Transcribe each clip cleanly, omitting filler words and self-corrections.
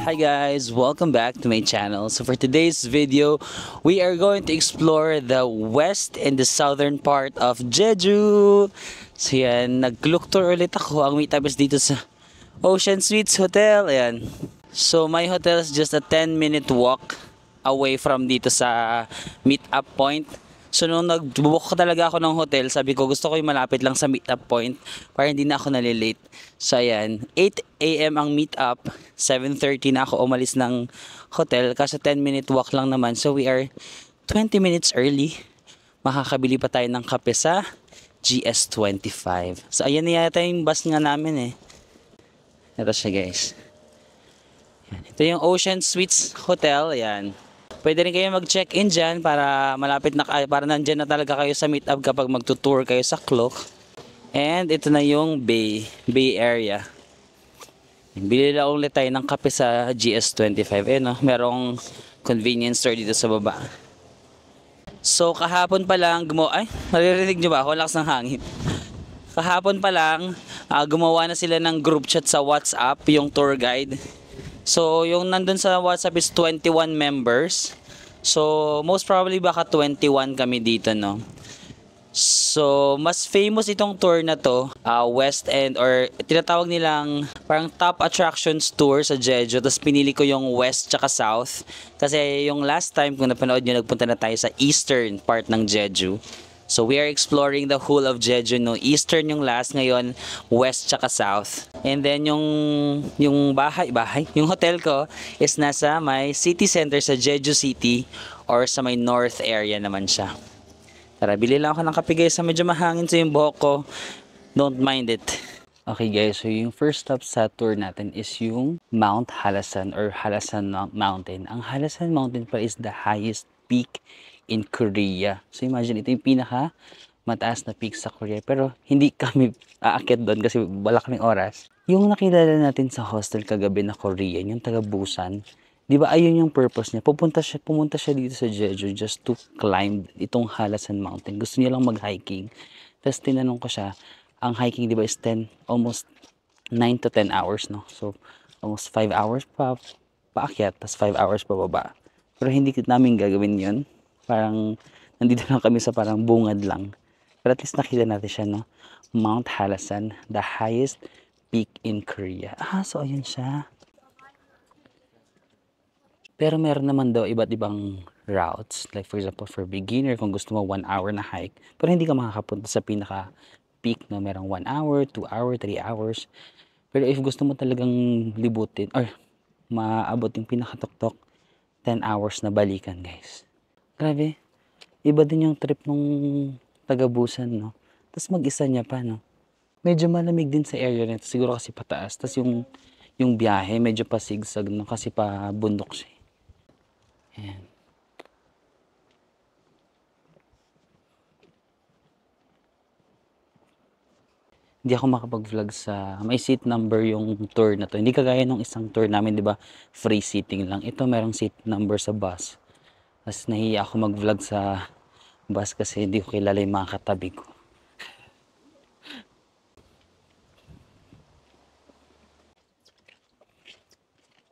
Hi guys, welcome back to my channel. So for today's video, we are going to explore the west and the southern part of Jeju. So yan, nag-look tour ulit ako. Ang meetup is dito sa Ocean Suites Hotel. Ayan. So my hotel is just a 10-minute walk away from dito sa meetup point. So nung nag-book talaga ako ng hotel, sabi ko gusto ko yung malapit lang sa meetup point para hindi na ako nalilate. So ayan, 8 AM ang meetup, 7:30 na ako umalis ng hotel kasi 10-minute walk lang naman. So we are 20 minutes early. Makakabili pa tayo ng kape sa GS25. So ayan na yata yung bus nga namin eh. Ito siya guys. Ito yung Ocean Suites Hotel, ayan. Pwede rin kayo mag-check-in dyan para malapit na para nandyan na talaga kayo sa meetup kapag magtutour kayo sa clock. And ito na yung Bay area. Bili lang ulit tayo ng kape sa GS25. Eh no, merong convenience store dito sa baba. So kahapon pa lang maririnig nyo ba? Ako lakas ng hangin. Kahapon pa lang gumawa na sila ng group chat sa WhatsApp, yung tour guide. So, yung nandun sa WhatsApp is 21 members. So, most probably baka 21 kami dito, no? So, mas famous itong tour na to, West End, or tinatawag nilang parang top attractions tour sa Jeju. Tapos pinili ko yung West tsaka South. Kasi yung last time kung napanood nyo, nagpunta na tayo sa Eastern part ng Jeju. So we are exploring the whole of Jeju, no? Eastern yung last, ngayon West tsaka South. And then yung yung hotel ko is nasa may city center sa Jeju City or sa may north area naman siya. Tara, bili lang ako ng kape guys, sa medyo mahangin sa yung buhok ko. Don't mind it. Okay guys, so yung first stop sa tour natin is yung Mount Halasan or Halasan Mountain. Ang Halasan Mountain pa is the highest peak in Korea. So imagine, ito yung pinaka mataas na peak sa Korea. Pero hindi kami aakyat doon kasi wala kaming oras. Yung nakilala natin sa hostel kagabi na Korean, yung taga Busan, di ba ayun yung purpose niya? Pumunta siya dito sa Jeju just to climb itong Halasan Mountain. Gusto niya lang mag-hiking. Tapos tinanong ko siya, ang hiking di ba is almost 9 to 10 hours, no? So almost 5 hours paakyat, tapos 5 hours pa baba. Pero hindi namin gagawin yun. Parang nandito lang kami sa parang bungad lang. Pero at least nakita natin siya, no? Mount Halasan, the highest peak in Korea. So ayun siya. Pero meron naman daw iba't ibang routes. Like for example, for beginner, kung gusto mo 1 hour na hike. Pero hindi ka makakapunta sa pinaka peak, no? Merong 1 hour, 2 hour, 3 hours. Pero if gusto mo talagang libutin or maabot yung pinakatuktok, 10 hours na balikan, guys. Grabe, iba din yung trip nung taga-Busan, no? Tapos mag-isa niya pa, no? Medyo malamig din sa area nito, siguro kasi pataas. Tapos yung biyahe, medyo pasigsag, no? Kasi pa bundok siya. Ayan. Hindi ako makapag-vlog sa may seat number yung tour na to. Hindi kagaya nung isang tour namin, di ba? Free seating lang. Ito merong seat number sa bus. Mas nahiya ako mag-vlog sa bus kasi hindi ko kilala yung mga katabi ko.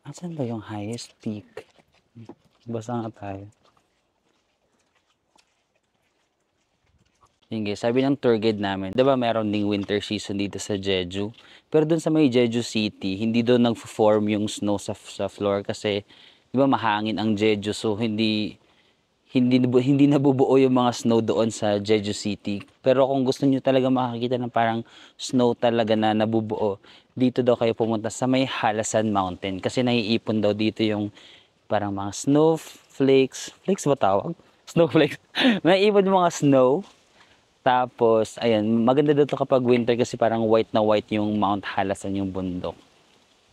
Asan ba yung highest peak? Basa nga tayo. Sige, sabi ng tour guide namin, diba meron ding winter season dito sa Jeju? Pero dun sa may Jeju City, hindi doon nag-form yung snow sa floor kasi diba mahangin ang Jeju, so hindi nabubuo yung mga snow doon sa Jeju City. Pero kung gusto niyo talaga makakita ng parang snow talaga na nabubuo, dito daw kayo pumunta sa may Halasan Mountain. Kasi naiipon daw dito yung parang mga snowflakes. Flakes ba tawag? Snowflakes. Naiipon yung mga snow. Tapos, ayan, maganda daw to kapag winter kasi parang white na white yung Mount Halasan, yung bundok.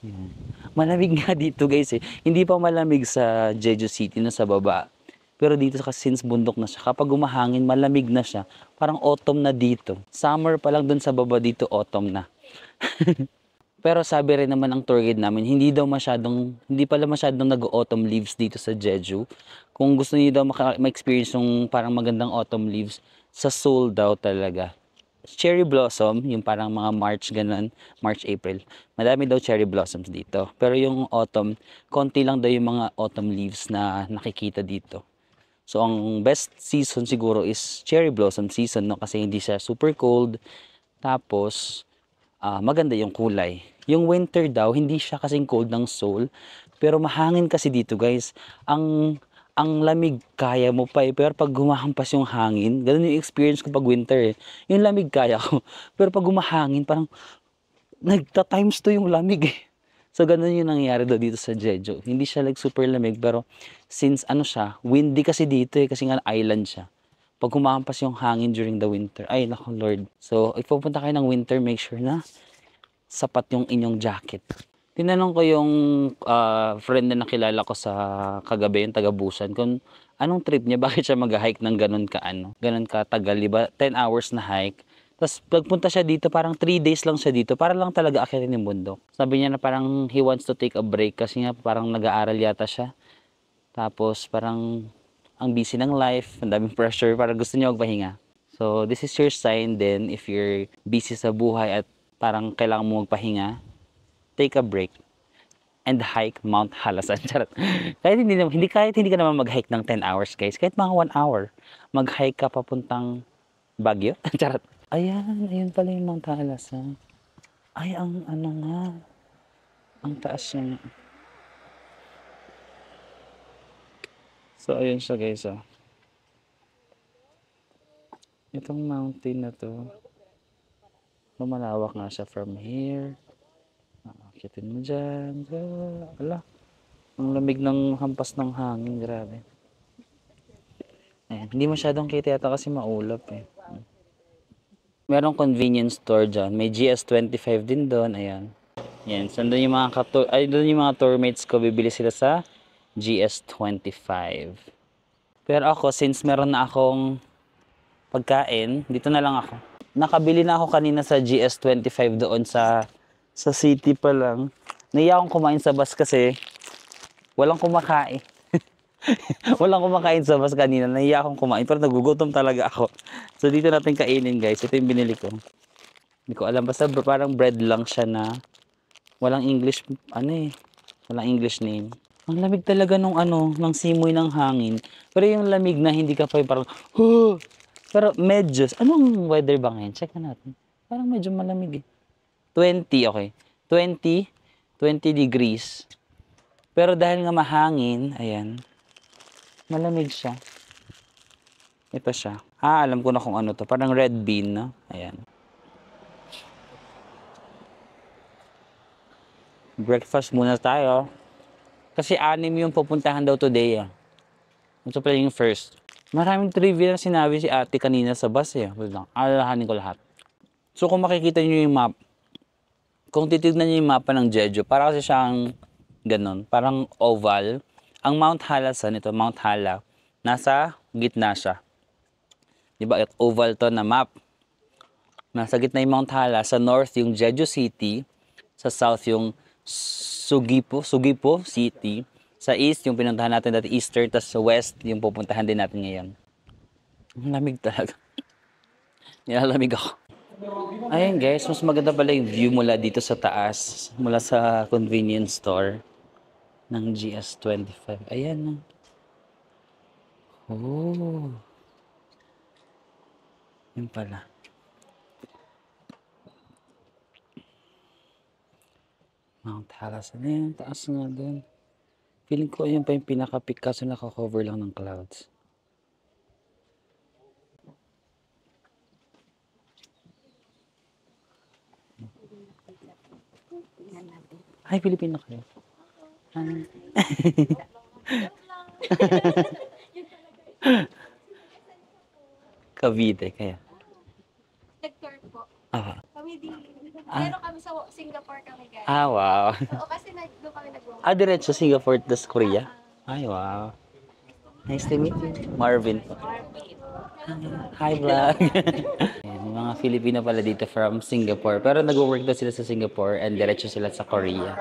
Ayan. Malamig nga dito guys eh. Hindi pa malamig sa Jeju City na sa baba. Pero dito kasi since bundok na siya, kapag umahangin, malamig na siya. Parang autumn na dito. Summer pa lang dun sa baba, dito autumn na. Pero sabi rin naman ng tour guide namin, hindi pala masyadong nag-autumn leaves dito sa Jeju. Kung gusto niyo daw ma-experience yung parang magandang autumn leaves, sa Seoul daw talaga. cherry blossom, yung parang mga March ganun, March, April. Madami daw cherry blossoms dito. Pero yung autumn, konti lang daw yung mga autumn leaves na nakikita dito. So ang best season siguro is cherry blossom season, no, kasi hindi siya super cold. Tapos maganda yung kulay. Yung winter daw, hindi siya kasing cold ng Seoul, pero mahangin kasi dito, guys. Ang lamig kaya mo pa eh, pero pag humahampas yung hangin, ganun yung experience ko pag winter eh. Yung lamig kaya ko, pero pag humahangin, parang nagta-times 2 yung lamig eh. So ganun yung nangyayari daw dito sa Jeju. Hindi siya like super lamig, pero since ano siya, windy kasi dito eh, kasi nga island siya. Pag humahampas yung hangin during the winter, ay naku Lord. So if pupunta kayo ng winter, make sure na sapat yung inyong jacket. Tinanong ko yung friend na nakilala ko sa kagabi, yung taga Busan, kung anong trip niya, bakit siya mag-hike ng ganun katagal, di ba? 10 hours na hike. Tapos pagpunta siya dito, parang 3 days lang siya dito, para lang talaga akyatin yung bundok. Sabi niya na parang he wants to take a break kasi nga parang nag-aaral yata siya. Tapos parang ang busy ng life, ang daming pressure, parang gusto niya magpahinga. So this is your sign then if you're busy sa buhay at parang kailangan mo magpahinga, take a break and hike Mount Halasan. Charot. Kahit hindi ka naman mag-hike ng 10 hours, guys. Kahit mga 1 hour, mag-hike ka papuntang Baguio. Charot. Ayan, ayun pala yung Mount Halasan. Ay, ang ano nga. Ang taas niya. So, ayun siya, guys. Oh. Itong mountain na to, lumalawak nga siya from here. Akitin mo dyan. Ala. Ang lamig ng hampas ng hangin. Grabe. Ayan. Hindi masyadong kita yata kasi maulap eh. Merong convenience store dyan. May GS25 din doon. Ayan. Ayan. So, doon yung mga doon yung mga tourmates ko. Bibili sila sa GS25. Pero ako, since meron na akong pagkain, dito na lang ako. Nakabili na ako kanina sa GS25 doon sa city pa lang. Naiya akong kumain sa bus kasi walang kumakain. Walang kumakain sa bus kanina. Naiya akong kumain pero nagugutom talaga ako. So dito natin kainin, guys. Ito yung binili ko. Hindi ko alam. Basta parang bread lang siya na walang English, walang English name. Ang lamig talaga nung ng simoy ng hangin. Pero yung lamig na hindi ka pa parang, huh! Pero medyo, anong weather ba ngayon? Check na natin. Parang medyo malamig eh. 20, okay. 20 degrees. Pero dahil nga mahangin, ayan, malamig siya. Ito siya. Alam ko na kung ano to. Parang red bean, no? Ayan. Breakfast muna tayo. Kasi 6 yung pupuntahan daw today, ah. Ito pala yung first. Maraming trivia na sinabi si ate kanina sa bus, eh. Wait lang. Alalahanin ko lahat. So, kung makikita nyo yung map, kung titignan niyo yung mapa ng Jeju, para kasi siyang ganun, parang oval. Ang Mount Halasan, ito Mount Hala, nasa gitna siya. Diba, oval to na map. Nasa gitna yung Mount Hala, sa north yung Jeju City, sa south yung Sugipo City, sa east yung pinuntahan natin dati eastern, tas sa west yung pupuntahan din natin ngayon. Ang lamig talaga. Nilalamig ako. Ayun guys, mas maganda pala yung view mula dito sa taas, mula sa convenience store ng GS25. Ayan. Oh. Yun pala. Mount Halasan. Ayan, taas nga doon. Feeling ko yun pa yung pinaka-peak kaso naka-cover lang ng clouds. Ay, Pilipino kayo. Cavite, kaya. Nag-tour po. Ah. Kami din. Pero kami sa Singapore kami guys. Ah, wow. Oo, kasi doon kami nag-roam. Diretso Singapore, tas Korea. Ay, wow. Nice to meet you. Marvin. Hi, vlog. Ayan, may mga Filipino pala dito from Singapore. Pero nag-work daw sila sa Singapore and diretso sila sa Korea.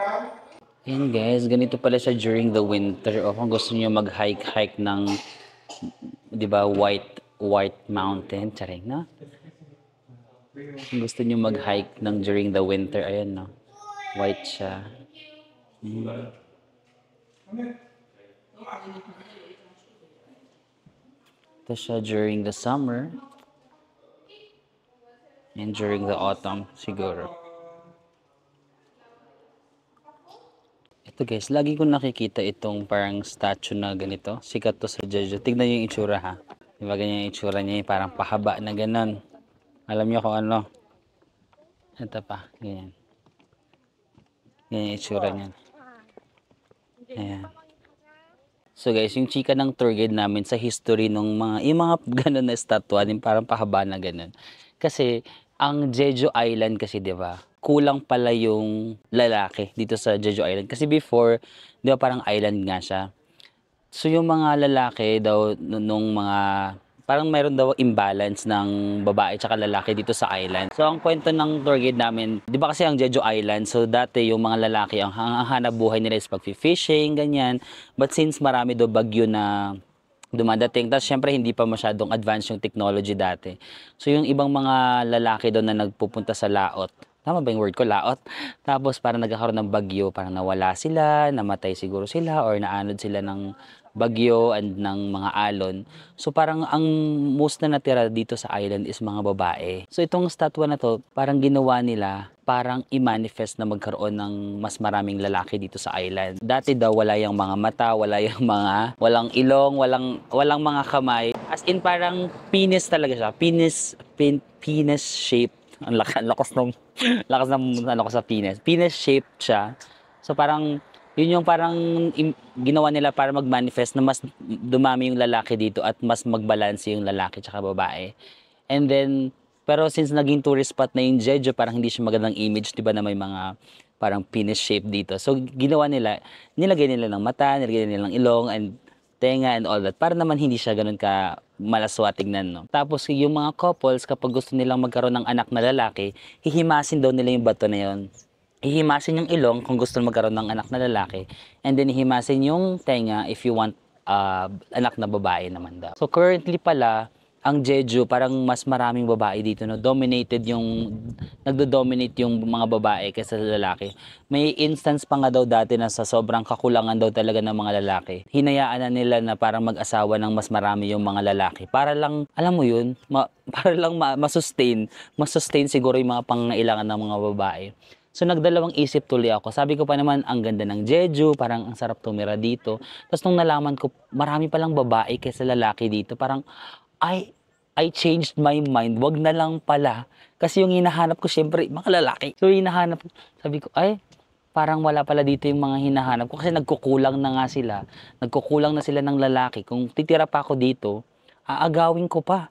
Ayan guys, ganito pala siya during the winter. O kung gusto niyo mag-hike ng, di ba, White Mountain. Charing, no? Kung gusto nyo mag-hike ng during the winter, ayan no. White siya. Ito siya during the summer. And during the autumn, siguro. Ito guys, lagi ko nakikita itong parang statue na ganito. Sikat to sa Jeju. Tignan nyo yung itsura ha. Diba ganyan yung itsura niya, parang pahaba na ganon. Alam niyo kung ano. Ito pa, ganyan. Ganyan yung itsura niya. Ayan. So guys, yung chika ng tour guide namin sa history ng yung mga ganun na statue, yung parang pahaba na ganun. Kasi, ang Jeju Island kasi, di ba? Kulang pala yung lalaki dito sa Jeju Island. Kasi before, di ba parang island nga siya. So yung mga lalaki daw, nung mga parang mayroon daw imbalance ng babae tsaka lalaki dito sa island. So ang kwento ng tour guide namin, 'di ba kasi ang Jeju Island, so dati yung mga lalaki ang hanap buhay nila is pag-fishing, ganyan. But since marami daw bagyo na dumadating, tapos syempre hindi pa masyadong advanced yung technology dati. So yung ibang mga lalaki daw na nagpupunta sa laot, tama ba yung word ko, laot? Tapos parang nagkakaroon ng bagyo, parang nawala sila, namatay siguro sila, or naanod sila ng bagyo and ng mga alon. So parang ang most na natira dito sa island is mga babae. So itong statwa na to, parang ginawa nila parang i-manifest na magkaroon ng mas maraming lalaki dito sa island. Dati daw wala yung mga mata, wala yung walang ilong, walang mga kamay. As in parang penis talaga siya. Penis shape. Ang lakas ng ano ko sa penis. Penis shape siya. So parang yun yung parang ginawa nila para mag-manifest na mas dumami yung lalaki dito at mas magbalanse yung lalaki tsaka babae. And then, pero since naging tourist spot na yung Jeju, parang hindi siya magandang image, di ba, na may mga parang penis shape dito. So, ginawa nila, nilagay nila ng mata, nilagay nila ng ilong, and tenga and all that, para naman hindi siya ganun ka malaswa tignan, no? Tapos yung mga couples, kapag gusto nilang magkaroon ng anak na lalaki, hihimasin daw nila yung bato na yun. Hihimasin yung ilong kung gusto magkaroon ng anak na lalaki, and then hihimasin yung tenga if you want anak na babae naman daw. So currently pala, ang Jeju, parang mas maraming babae dito, no? Nagdo-dominate yung mga babae kaysa sa lalaki. May instance pa nga daw dati na sa sobrang kakulangan daw talaga ng mga lalaki, hinayaan na nila na parang mag-asawa ng mas marami yung mga lalaki. Para lang, alam mo yun, para lang masustain siguro yung mga pangangailangan ng mga babae. So nagdalawang isip tuloy ako. Sabi ko pa naman, ang ganda ng Jeju, parang ang sarap tumira dito. Tapos nung nalaman ko, marami palang babae kaysa lalaki dito, parang, I changed my mind. Wag na lang pala. Kasi yung hinahanap ko, syempre, mga lalaki. So, hinahanap ko, sabi ko, parang wala pala dito yung mga hinahanap ko. Kasi nagkukulang na nga sila. Nagkukulang na sila ng lalaki. Kung titira pa ako dito, aagawin ko pa.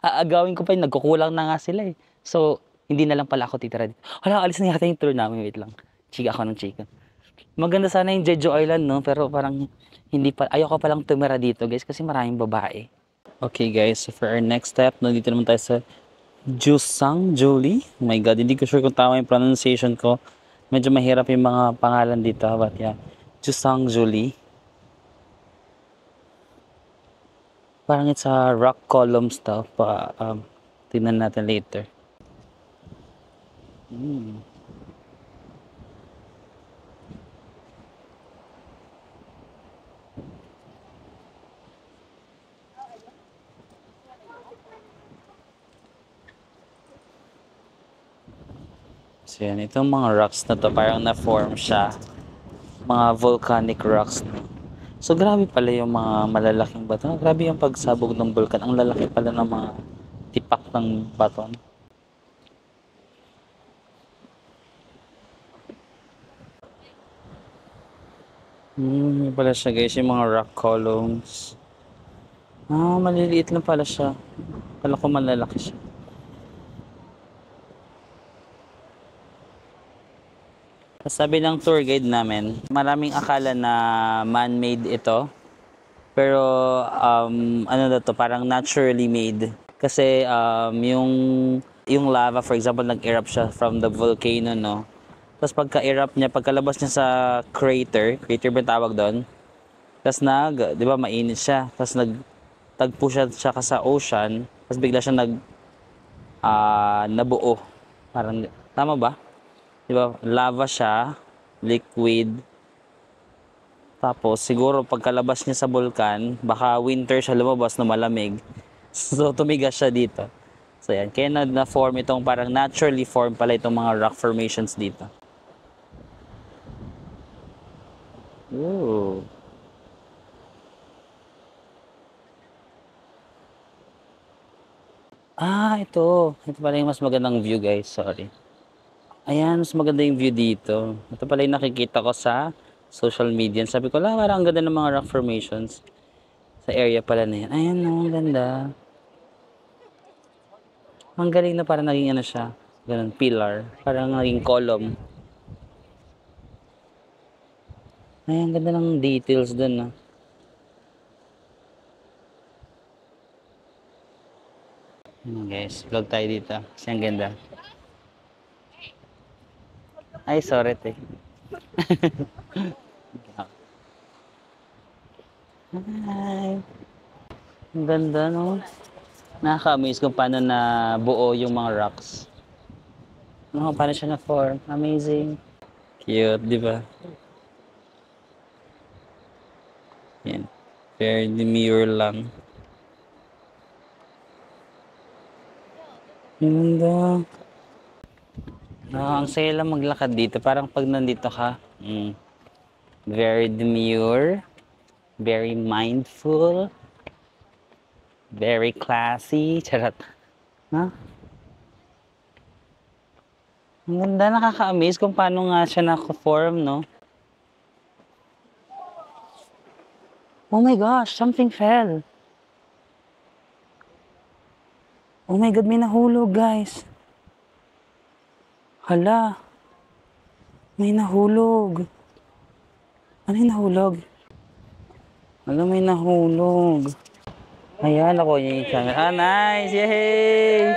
Aagawin ko pa yung nagkukulang na nga sila eh. So, hindi na lang pala ako titira dito. Hala, alis na yata yung tour namin. Wait lang. Chika ako ng chika. Maganda sana yung Jeju Island, no? Pero parang, ayoko palang tumira dito, guys, kasi maraming babae. Okay guys, so for our next step, nandito naman tayo sa Jusang-Juli. Oh my god, hindi ko sure kung tama yung pronunciation ko. Medyo mahirap yung mga pangalan dito, but yeah, Jusang-Juli. Parang it's a rock column stuff, tingnan natin later. So yan, itong mga rocks na to, parang na-form siya. Mga volcanic rocks. So grabe pala yung mga malalaking bato. Grabe yung pagsabog ng vulkan. Ang lalaki pala ng mga tipak ng bato. Yun pala siya guys, yung mga rock columns. Maliliit lang pala siya. Kala ko malalaki siya. Sabi ng tour guide namin, maraming akala na man-made ito. Pero ano na to, parang naturally made. Kasi yung lava, for example, nag-erupt siya from the volcano, no? Tapos pagka-erupt niya, pagkalabas niya sa crater ba tawag doon? Tapos di ba, mainit siya. Tapos nagtagpo siya sa ocean. Tapos bigla siya nabuo. Parang, tama ba? Di ba? Lava siya, liquid. Tapos, siguro pagkalabas niya sa bulkan, baka winter siya lumabas na malamig. So, tumigas siya dito. So, yan. Kaya na-form itong parang naturally form pala itong mga rock formations dito. Ooh. Ito. Ito pala yung mas magandang view, guys. Sorry. Ayan, mas maganda yung view dito. Ito pala yung nakikita ko sa social media. Sabi ko, parang ang ganda ng mga rock formations sa area pala na yan. Ayan, ang ganda. Ang galing na parang naging ano siya. Ganun, pillar. Parang naging column. Ayan, ang ganda ng details dun, ah. Ayan, guys, vlog tayo dito. Kasi ang ganda. Ay, sorry, te. Hi. Ang ganda, no? Nakaka-amaze kung paano na buo yung mga rocks. No, paano siya na-form. Amazing. Cute, di ba? Yan. Very demure lang. Ganda. No, ang saya lang maglakad dito. Parang pag nandito ka, very demure, very mindful, very classy. Charot. No? Ang ganda, nakaka-amaze kung paano nga siya naka-form, no? Oh my gosh, something fell. Oh my God, may nahulog, guys. Hala. May nahulog. Ano yung nahulog? Hala, may nahulog. Ayan, ako yung camera. Nice! Yay!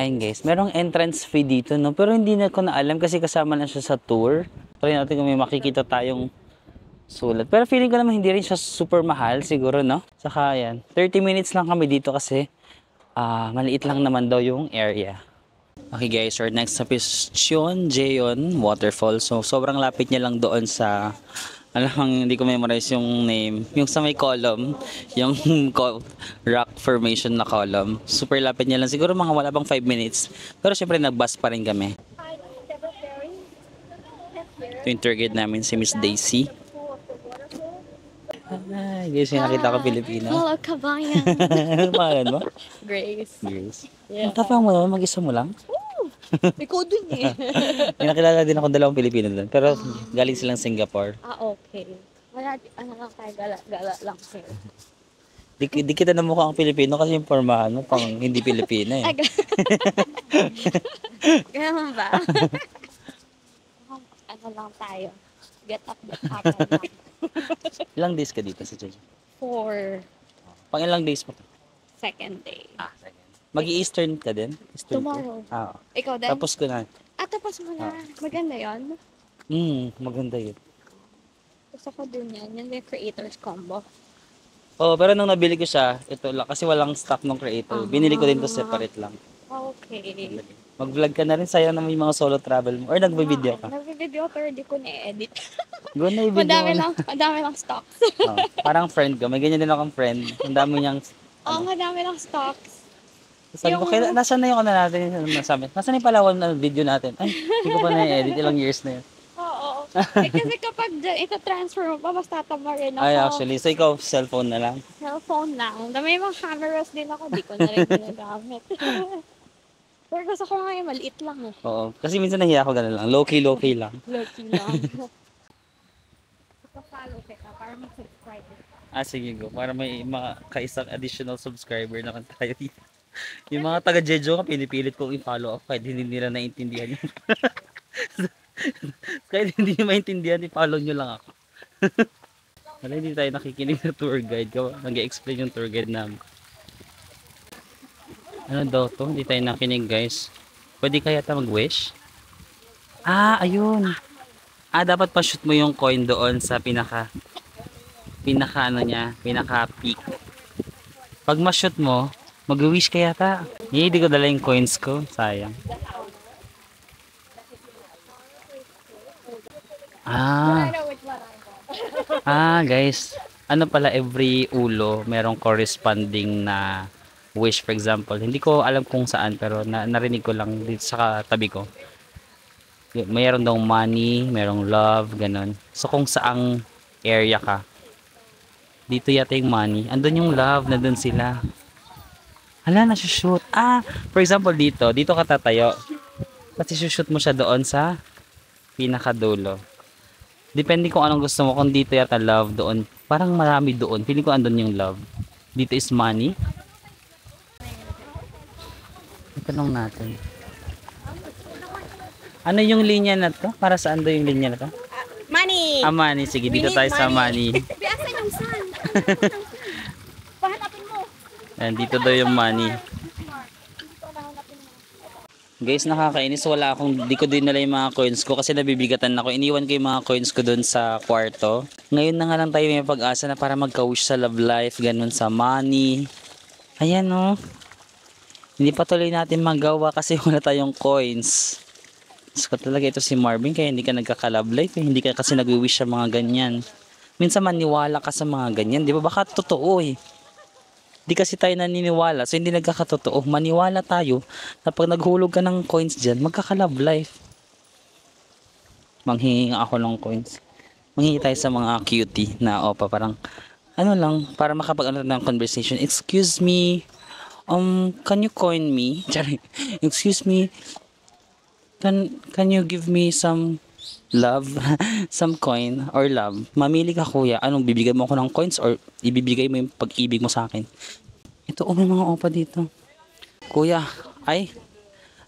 Ayun guys, merong entrance fee dito, no? Pero hindi na ko na alam kasi kasama na siya sa tour. Try natin kung may makikita tayong sulat. Pero feeling ko naman hindi rin siya super mahal siguro, no? Saka yan, 30 minutes lang kami dito kasi maliit lang naman daw yung area. Okay guys, our next stop is Cheonjeon Waterfall. So sobrang lapit niya lang doon sa, hindi ko memorize yung name, yung sa may column, yung rock formation na column. Super lapit niya lang, siguro mga wala pang 5 minutes. Pero syempre nag-bus pa rin kami. Ito yung tour guide namin, si Miss Daisy. Hi, guys, yung nakita ko Pilipino. Hello, kabayan. Ano pangalan mo? Grace. Grace. Yeah. Ang tapang mo naman, mag-isa mo lang? Ikaw dun eh. May nakilala din ako dalawang Pilipino doon. Pero galing silang Singapore. Okay. Wala, ano lang tayo, gala lang sir. Di kita na mukha ang Pilipino kasi yung pormahan mo pang hindi Pilipino eh. Ganun ba? Ano lang tayo. Get up. Ilang days ka dito sa Jeju? For Pang ilang days mo? second day. Second. Mag-i-Eastern ka din? Eastern Tomorrow. Oo. Ikaw din? Tapos ko na. Tapos mo na. Maganda yun. Maganda yun. Gusto ko din yan. Yan yung creators combo. Pero nung nabili ko siya, ito lang, kasi walang stock ng creator. Binili ko din to separate lang. Okay. Mag-vlog ka na rin, sayang naman yung mga solo travel mo. Or nagbe-video ka? Nagbe-video pero di ko na-edit. Go na i-video. Madami lang stocks. Parang friend ko. May ganyan din akong friend. Ang dami niyang... madami lang stocks. Sabi ko, nasaan na yung ano natin? Nasaan yung Palawan na video natin? Ay, hindi ko pa na-edit. Ilang years na yun. Oo. Kasi kapag ita-transfer mo pa, mas tatama rin ako. Ay, actually. So, ikaw, cellphone na lang? Cellphone lang. May mga cameras din ako. Di ko na rin ginagamit. Pero gusto ko nga yung maliit lang eh. Oo. Kasi minsan nahiya ako ganun lang. Low-key lang. Low-key lang. Follow kita para mag-subscribe. Sige, go. Para may kaisang additional subscriber naman tayo dito. Yung mga taga-Jeju ka, pinipilit kong i-follow ako kahit hindi nila naintindihan yun. Kahit hindi nyo maintindihan, i-follow nyo lang ako. Wala, hindi tayo nakikinig na tour guide. Nag-explain yung tour guide namin. Ano daw to? Hindi tayo nakinig guys. Pwede kaya tayo mag-wish? Ayun. Dapat pa-shoot mo yung coin doon sa pinaka pinaka ano niya, pinaka peak. Pag ma-shoot mo, mag-wish ka yata. Hindi ko dala yung coins ko, sayang. Ah, guys, ano pala every ulo merong corresponding na wish, for example. Hindi ko alam kung saan pero narinig ko lang dito sa tabi ko. Mayroon daw money, merong love, ganun. So kung saang area ka, dito yata yung money. Andun yung love, nandun sila. Hala, nasushoot. For example dito ka tatayo. Kasi shoot mo siya doon sa pinakadulo. Depende kung anong gusto mo. Kung dito yata love doon. Parang marami doon. Feeling ko andun yung love. Dito is money. Itanong natin. Ano yung linya na to? Para saan daw yung linya na to? Money! Money. Sige, dito tayo sa money. Biasa yung sun. Pahanapin mo. Ayan, dito daw yung money. Guys, nakakainis. Di ko din nala yung mga coins ko kasi nabibigatan ako. Iniwan ko yung mga coins ko dun sa kwarto. Ngayon na nga lang tayo may pag-asa na para magka-wish sa love life, ganun sa money. Ayan o. Hindi pa tuloy natin magawa kasi wala tayong coins. So talaga ito si Marvin kaya hindi ka nagka-love life eh. Hindi ka kasi nag-wish sa mga ganyan. Minsan maniwala ka sa mga ganyan. Di ba? Baka totoo eh. Di kasi tayo naniniwala, so hindi nagkakatotoo. Maniwala tayo na pag naghulog ka ng coins dyan, magkaka-love life. Manghingi ako ng coins. Manghingi tayo sa mga cutie na opa, parang ano lang, para makapag-ano ng conversation. Excuse me, can you coin me? Sorry. Excuse me, can you give me some love, some coin or love? Mamili ka kuya, anong bibigay mo ako ng coins or ibibigay mo yung pag-ibig mo sa akin? Ito, may mga opa dito. Kuya,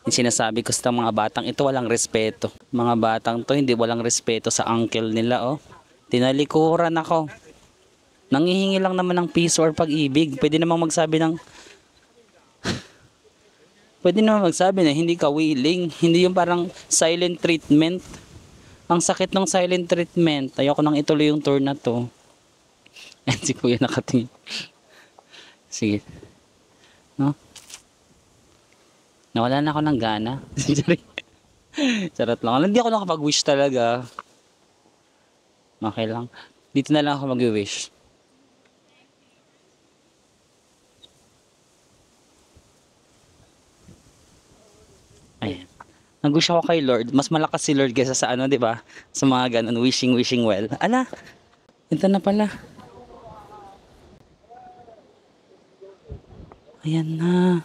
yung sinasabi ko sa mga batang ito, walang respeto. Mga batang to, hindi walang respeto sa uncle nila, oh. Tinalikuran ako. Nangihingi lang naman ng piso or pag-ibig. Pwede namang magsabi na hindi ka willing. Hindi yung parang silent treatment. Ang sakit ng silent treatment. Ayoko nang ituloy yung tour na to. Ayan si kuya nakatingin. Sige. No? Nawala na ako ng gana. Charot lang. Hindi ako nakapag-wish talaga. Okay lang. Dito na lang ako mag-wish. Ayan. Nag-wish ako kay Lord. Mas malakas si Lord kaysa sa ano, di ba? Sa mga ganun, wishing well. Ala, ito na pala. Ayan na.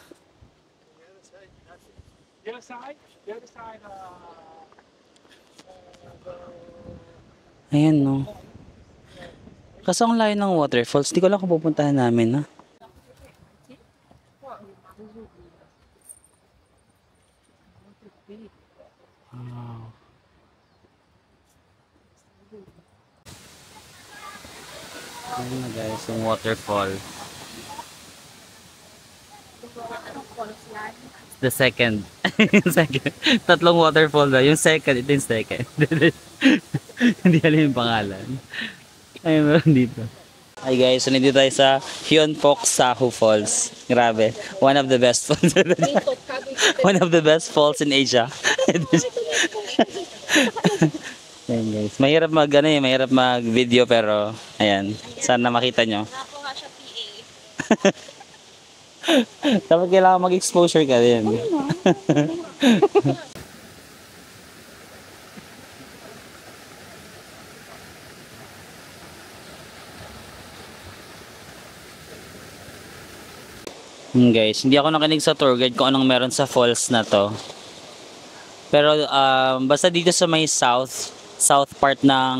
Ayan no. Kaso ang layo ng waterfalls. Di ko lang kung pupuntahan namin, ha? Ayan na guys, yung waterfall. The second. Second. Tatlong waterfall na. Yung second, ito yung second. Hindi alam yung pangalan. Ayun, meron dito. Hi guys, so nandito tayo sa Hyunpok Sahu Falls. Grabe. One of the best falls. One of the best falls in Asia. Ayan guys. Mahirap mag video pero ayan. Sana makita nyo. Ako nga siya PA. Dapat kailangan mag-exposure ka din. Guys, hindi ako nakinig sa tour guide kung anong meron sa falls na to. Pero basta dito sa may south part ng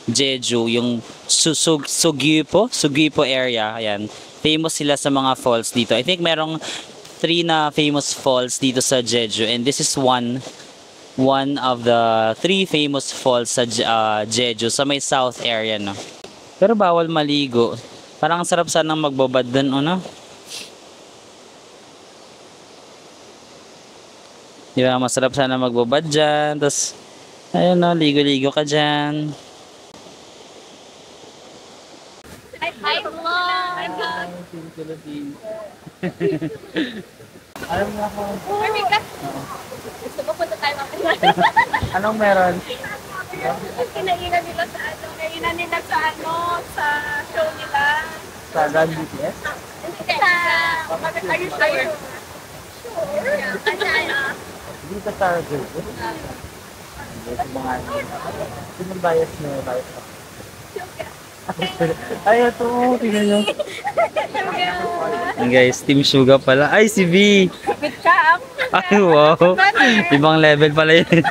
Jeju, yung Sugipo area, ayan. Famous sila sa mga falls dito. I think merong 3 na famous falls dito sa Jeju and this is one of the 3 famous falls sa Jeju sa may south area, no. Pero bawal maligo. Parang ang sarap sanang magbabad dun, no? Di ba, masarap sana magbabad dyan. Tapos, ayun no, ligo-ligo ka dyan. Team Philippines. Alam mo ako. Mika, gusto mo punta tayo mamaya? Anong meron? Kinainan nila sa ano, kinainan nila sa ano, sa show nila. Sa God BTS? Are you sure? Hindi ka Star Girl. Hindi ko mga sinong bias mo? Bias ako. Ay, ito. Tingnan nyo. Guys, Team Suga pala. Ay, si V. With Cap. Ay, wow. Ibang level pala yun.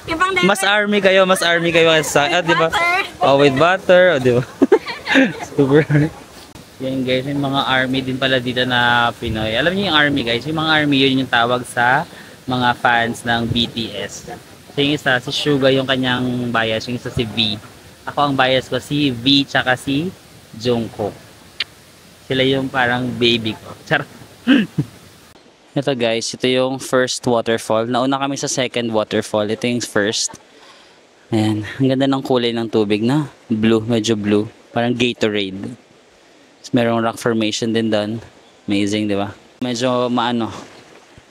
Ibang level. Mas army kayo sa, di ba? Oh, with butter, oh, di ba? Super. Yan guys, may mga army din pala dito na Pinoy. Alam niyo yung army guys, yung mga army yun yung tawag sa mga fans ng BTS. So yung isa, si Suga yung kanyang bias, yung isa si V. Ako ang bias ko, si V tsaka si Jungkook. Sila yung parang baby ko. Charot. Ito guys, ito yung first waterfall. Nauna kami sa second waterfall. Ito yung first. Ayan, ang ganda ng kulay ng tubig na. Blue, medyo blue. Parang Gatorade. Merong rock formation din doon. Amazing, di ba? Medyo maano.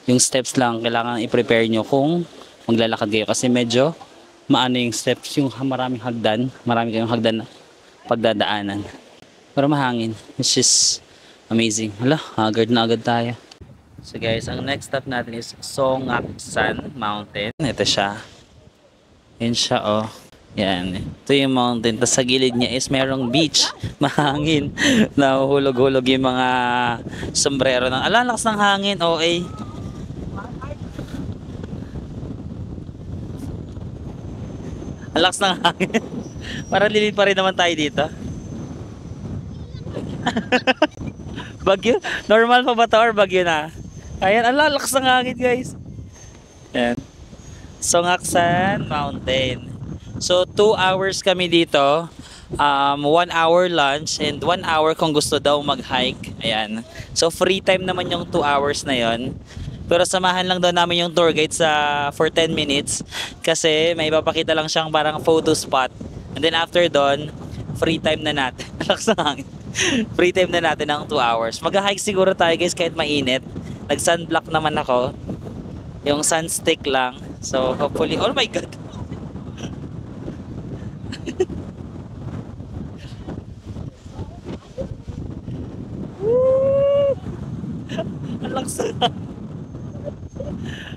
Yung steps lang, kailangan i-prepare nyo kung maglalakad kayo. Kasi medyo maano yung steps, yung maraming hagdan. Marami kayong hagdan na pagdadaanan. Pero mahangin. Which is amazing. Hala, agad na agad tayo. So guys, ang next stop natin is Songaksan Mountain. Ito siya. Yan siya, oh. Yan. Ito yung mountain. Tapos sa gilid niya is merong beach. Mahangin. Nahuhulog-hulog yung mga sombrero ng alalakas ng hangin. Okay. Alakas ng hangin. Para lilit pa rin naman tayo dito. Bagyo? Normal pa ba ito or bagyo na? Ayan, alalakas ng hangin guys. Ayan. Songaksan Mountain. So 2 hours kami dito. 1 hour lunch and 1 hour kung gusto daw mag-hike. Ayan. So free time naman yung 2 hours na yon. Pero samahan lang daw namin yung tour guide for 10 minutes kasi may ipapakita lang siyang parang photo spot. And then after doon, free time na natin. Free time na natin ng 2 hours. Mag-hike siguro tayo guys kahit mainit. Nag-sunblock naman ako. Yung sunstick lang. So hopefully, oh my god.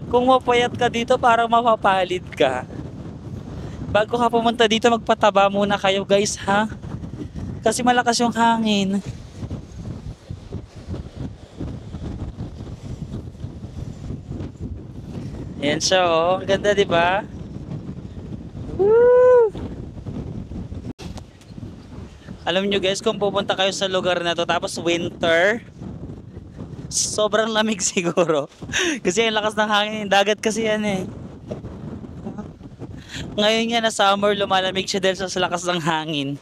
Kung mapayat ka dito, parang mapapalid ka. Bago ka pumunta dito, magpataba muna kayo guys, ha? Kasi malakas yung hangin. Ayan siya, oh. Ang ganda, di ba? Woo! Alam nyo guys, kung pupunta kayo sa lugar na to, tapos winter, sobrang lamig siguro. Kasi ang lakas ng hangin, dagat kasi yan eh. Ngayon nga na summer, lumalamig siya dahil sa lakas ng hangin.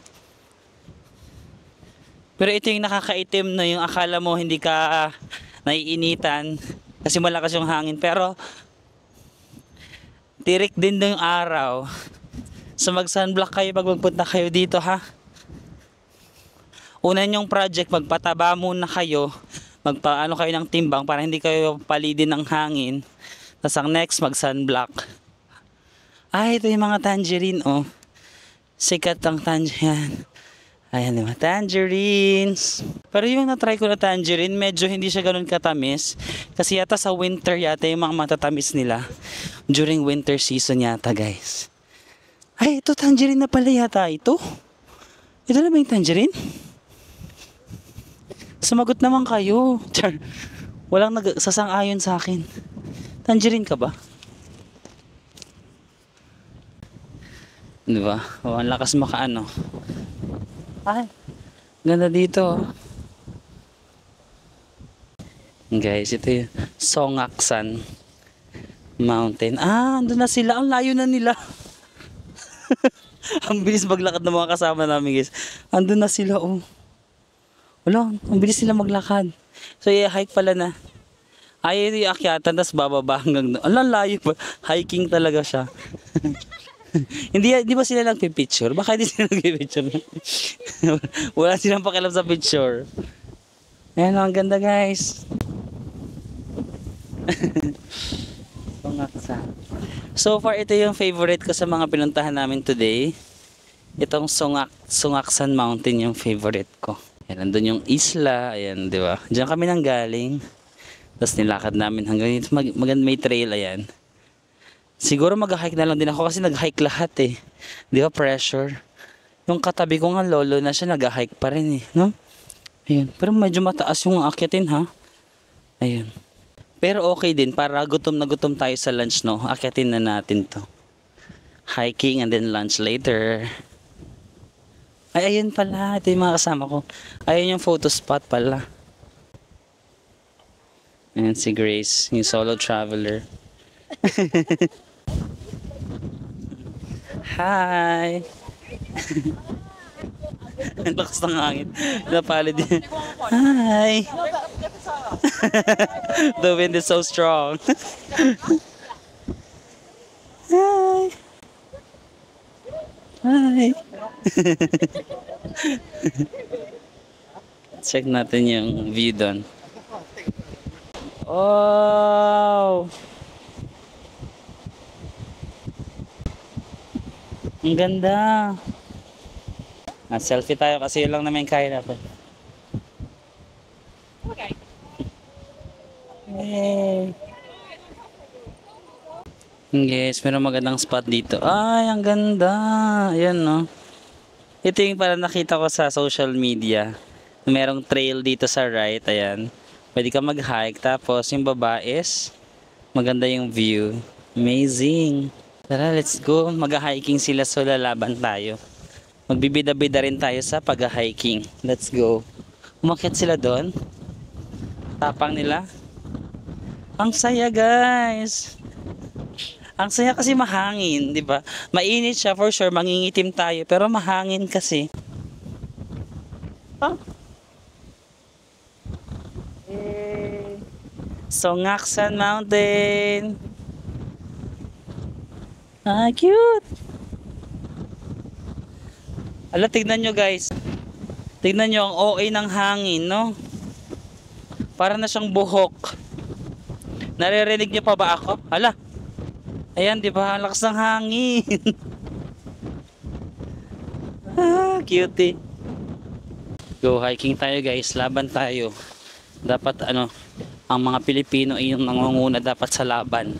Pero ito yung nakakaitim na yung akala mo hindi ka naiinitan kasi malakas yung hangin. Pero tirik din yung araw. So mag-sunblock kayo pag magpunta kayo dito, ha. Una nyong project, magpataba muna kayo. Magpaano kayo ng timbang para hindi kayo palidin ng hangin. Tapos ang next, mag-sunblock. Ay, ito yung mga tangerine, oh. Sikat ang tangerine. Ayan, diba? Tangerines. Pero yung na-try ko na tangerine, medyo hindi siya ganun katamis. Kasi yata sa winter yata yung mga matatamis nila. During winter season yata, guys. Ay, ito tangerine na pala yata ito. Ito na ba yung tangerine? Sumagot naman kayo. Char. Walang nagsasang-ayon sa akin. Tangerine ka ba? Diba? O, ang lakas makaano. Ay, ganda dito. Guys, ito yung Songaksan Mountain. Ah, andun na sila. Ang layo na nila. Ang bilis maglakad ng mga kasama namin, guys. Andun na sila, oh. Wala, ang bilis nila maglakad. So, i-hike pala na. Ay, ito yung akyatan, tapos bababa hanggang doon. Ang layo pa. Hiking talaga siya. Hindi ba sila nagpipicture? Baka hindi sila nagpipicture. Wala silang pakialam sa picture. Ayan, ang ganda guys. Sungaksan. So far, ito yung favorite ko sa mga pinuntahan namin today. Itong Sungaksan Mountain yung favorite ko. Ayan, nandun yung isla. Ayan, di ba? Diyan kami nang galing. Tapos nilakad namin hanggang dito. May trail, ayan. Siguro mag-hike na lang din ako kasi nag-hike lahat eh. Di ba, pressure? Yung katabi ko nga lolo na siya, nag-hike pa rin eh. No? Ayan. Pero medyo mataas yung akyatin ha. Ayan. Pero okay din, para gutom na gutom tayo sa lunch, no? Akyatin na natin to. Hiking and then lunch later. Ay, ayun pala. Ito yung mga kasama ko. Ayun yung photo spot pala. Ayan si Grace, yung solo traveler. Hi! Ang lakas ng hangin. Napalid din. Hi! The wind is so strong. Hi! Hi! Check natin yung view doon. Oh! Ang ganda! Selfie tayo kasi yun lang naman kaya natin. Yay! Yes, meron magandang spot dito. Ay, ang ganda! Ayan, no? Ito yung parang nakita ko sa social media. Merong trail dito sa right, ayan. Pwede ka mag-hike, tapos yung baba is maganda yung view. Amazing! Tara, let's go. Mag-hiking sila, so lalaban tayo. Magbibida-bida rin tayo sa pag-hiking. Let's go. Umakyat sila doon. Tapang nila. Ang saya, guys. Ang saya kasi mahangin, di ba? Mainit siya for sure, mangingitim tayo, pero mahangin kasi. Oh. Sungaksan Mountain. Ah, cute. Ala, tignan nyo guys. Tignan nyo ang OA ng hangin, no? Para na siyang buhok. Naririnig nyo pa ba ako? Ala. Ayan, di ba? Lakas ng hangin. Ah, cutie. Go hiking tayo guys. Laban tayo. Dapat ang mga Pilipino ay yung nangunguna dapat sa laban.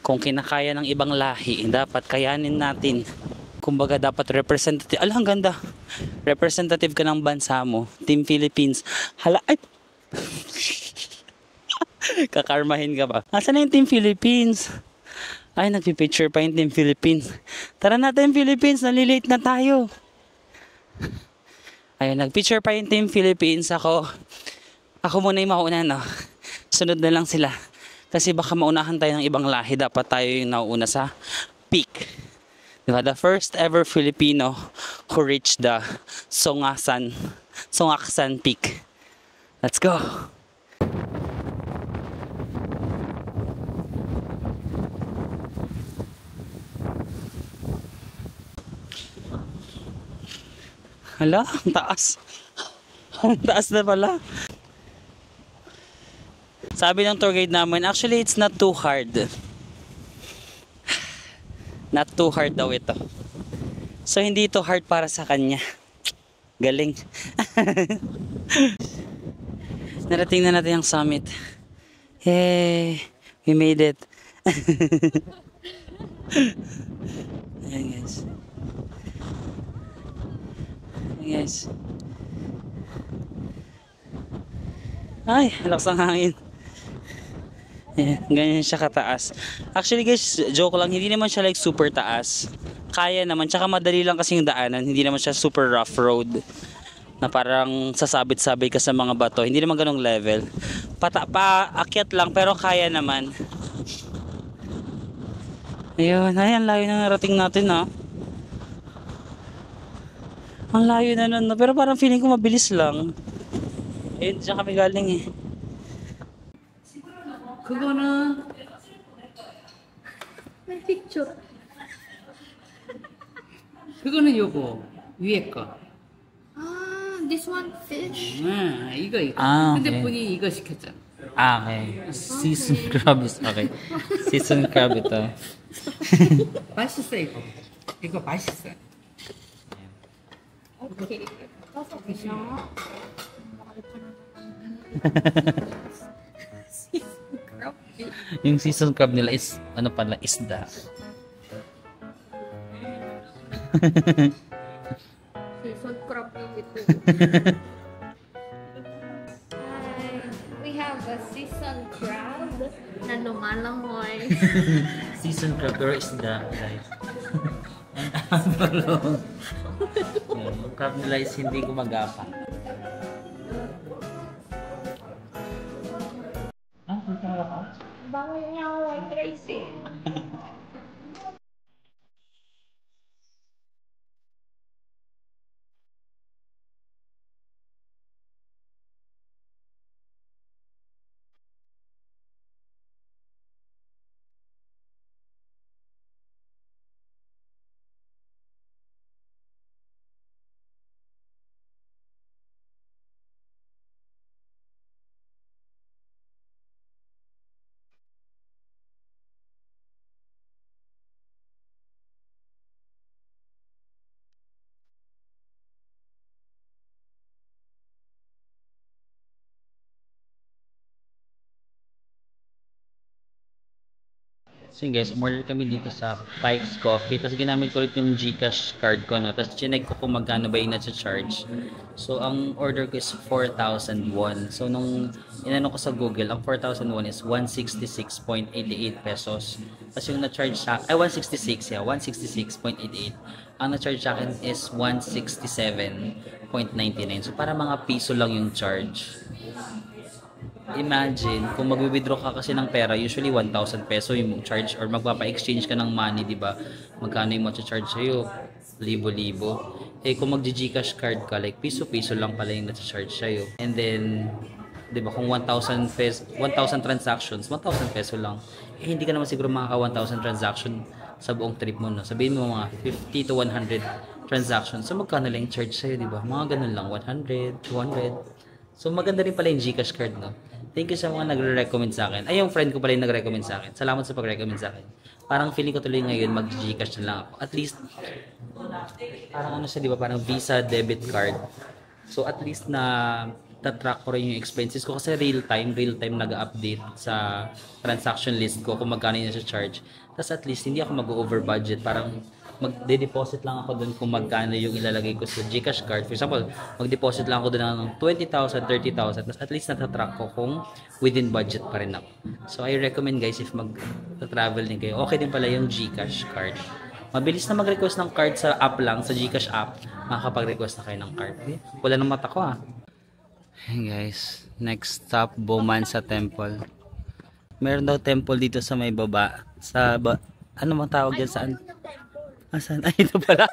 Kung kinakaya ng ibang lahi, dapat kayanin natin. Kumbaga dapat representative. Ala, ang ganda. Representative ka ng bansa mo. Team Philippines. Hala, ay. Kakarmahin ka ba? Asan na yung Team Philippines? Ay, nagpipicture pa yung Team Philippines. Tara na, Team Philippines. Nalilate na tayo. Ayun, nagpicture pa yung Team Philippines. Ako muna yung mauna, no? Sunod na lang sila. Kasi baka maunahan tayo ng ibang lahi. Dapat tayo yung nauuna sa peak. Diba? The first ever Filipino who reached the Sungaksan Peak. Let's go! Hala, ang taas. Ang taas na pala. Sabi ng tour guide namin, actually it's not too hard. Not too hard daw ito. So hindi ito hard para sa kanya. Galing. Narating na natin ang summit. Yay! We made it. Ayan guys. Ayan guys. Ay, lakas ng hangin. Ayan, ganyan siya kataas. Actually guys, joke lang, hindi naman siya like super taas. Kaya naman, tsaka madali lang kasi yung daanan. Hindi naman siya super rough road na parang sasabit-sabit ka sa mga bato. Hindi naman ganong level. Paakyat lang pero kaya naman. Ayun, ayan, layo na narating natin ha. Ang layo na nun, no? Pero parang feeling ko mabilis lang. Ayun, dyan kami galing eh. 그거는 May picture. 그거는 요거 위에 거. Ah, this one fish. 이거. 근데 okay. 분이 이거 시켰잖아. Okay. Seasoned crab is okay. Seasoned crab ito. 맛있어 이거. 이거 맛있어. Okay. Yung seasoned crab nila is, ano pala, isda. Seasoned crab yung ito. We have a seasoned crab na lumalangoy. Seasoned crab pero isda, guys. And ang balong. Yung crab nila is hindi gumagapang. Bango niya ako white rice eh. So yun guys, umorder kami dito sa Pike's Coffee. Tapos ginamit ko ulit yung Gcash card ko. No? Tapos chinek ko kung magkano ba yung na-charge. So ang order ko is 4,000 won. So nung inano ko sa Google, ang 4,000 won is 166.88 pesos. Tapos yung na-charge sa ay 166, yeah, 166.88. Ang na-charge sa akin is 167.99. So para mga piso lang yung charge. Imagine, kung mag-withdraw ka kasi ng pera, usually 1,000 peso yung charge or magpapa-exchange ka ng money, di ba? Magkano yung charge sa'yo? Libo-libo. Eh, kung mag-Gcash card ka, like piso-piso lang pala yung na-charge sa'yo. And then, di ba, kung 1,000 peso, 1,000 transactions, 1,000 peso lang. Eh, hindi ka naman siguro makaka 1,000 transaction sa buong trip mo, no? Sabihin mo mga 50 to 100 transactions. So, magkano lang yung charge sa'yo, di ba? Mga ganun lang, 100, 200. So, maganda rin pala yung Gcash card, no? Thank you sa mga nagre-recommend sa akin. Ay, yung friend ko pala yung nag-recommend sa akin. Salamat sa pag-recommend sa akin. Parang feeling ko tuloy ngayon mag-Gcash na lang ako. At least, parang ano siya, di ba? Parang Visa debit card. So, at least na tatrack ko rin yung expenses ko kasi real-time nag-update sa transaction list ko kung magkano yung charge. Tapos at least, hindi ako mag-over budget. Parang magde-deposit lang ako doon kung magkano yung ilalagay ko sa Gcash card. For example, mag-deposit lang ako doon ng 20,000, 30,000. Tapos at least natatrack ko kung within budget pa rin ako. So I recommend guys if mag-travel din kayo, okay din pala yung Gcash card. Mabilis na mag-request ng card sa app lang, sa Gcash app. Makakapag-request na kayo ng card. Okay? Wala ng mata ko ah. Hey guys, next stop, Bomansa Temple. Meron daw temple dito sa may baba. Ano mang tawag dyan saan? Asan? Ay, ito pala.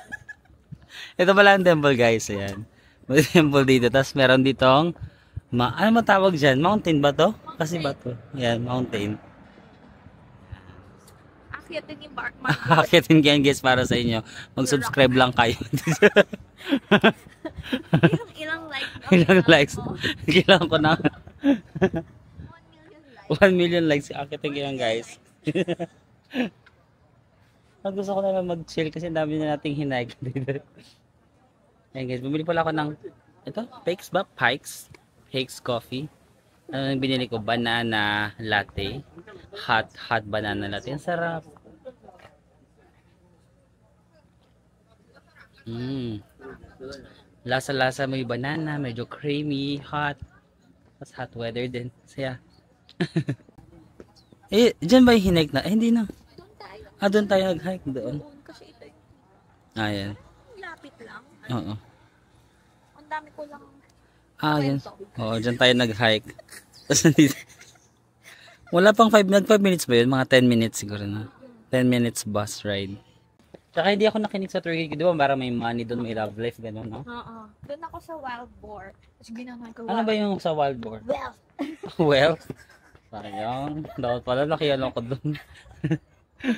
Ito pala ang temple guys. Ayan. May temple dito. Tapos meron ditong, ano matawag dyan? Mountain ba to? Kasi ba to? Ayan, mountain. Akyatin yung bark. Akitin kayan guys para sa inyo. Mag-subscribe lang kayo. Ilang likes? Ilang likes? Kailangan ko na. 1 million likes. Akitin kayan guys. Gusto ko na lang mag-chill kasi dami na nating hinay dito. Ayan guys, bumili pala ako ng ito, Pike's Coffee. Ano yung binili ko? Banana latte. Hot banana latte. Ang sarap. Lasa-lasa may banana, medyo creamy, hot. Tapos hot weather din. Saya. Eh, dyan ba yung hinay na? Eh, hindi na. Doon tayo nag-hike doon. Kasi ito Ayan. lapit lang. Oo. Ang dami ko lang. Yan. Oo, dyan tayo nag-hike. Tapos nandito. Wala pang 5 minutes ba yun? Mga 10 minutes siguro na. 10 minutes bus ride. Tsaka hindi ako nakinig sa tour guide. Di ba parang may money doon, may love life, gano'n, no? Oo. Doon ako sa Wild Boar. Tapos ginawa ko. Ano ba yung sa wild boar? Well. Well, sayang. Dapat pala nakiano ko doon.